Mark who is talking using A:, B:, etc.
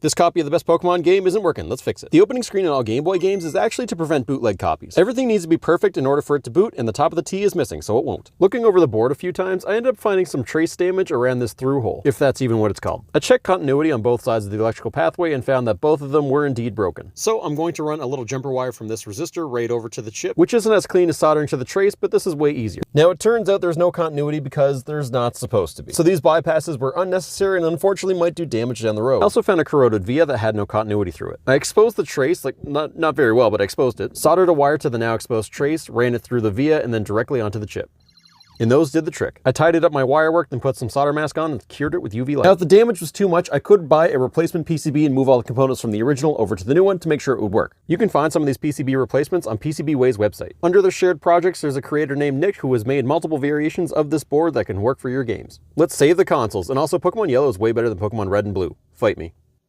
A: This copy of the best Pokemon game isn't working, let's fix it. The opening screen in all Game Boy games is actually to prevent bootleg copies. Everything needs to be perfect in order for it to boot, and the top of the T is missing, so it won't. Looking over the board a few times, I ended up finding some trace damage around this through hole, if that's even what it's called. I checked continuity on both sides of the electrical pathway and found that both of them were indeed broken. So I'm going to run a little jumper wire from this resistor right over to the chip, which isn't as clean as soldering to the trace, but this is way easier. Now it turns out there's no continuity because there's not supposed to be. So these bypasses were unnecessary and unfortunately might do damage down the road. I also found a corroded via that had no continuity through it. I exposed the trace, like not very well, but I exposed it, soldered a wire to the now exposed trace, ran it through the via, and then directly onto the chip. And those did the trick. I tidied up my wire work, then put some solder mask on and cured it with UV light. Now if the damage was too much, I could buy a replacement PCB and move all the components from the original over to the new one to make sure it would work. You can find some of these PCB replacements on PCBWay's website. Under their shared projects, there's a creator named Nick who has made multiple variations of this board that can work for your games. Let's save the consoles, and also Pokemon Yellow is way better than Pokemon Red and Blue. Fight me.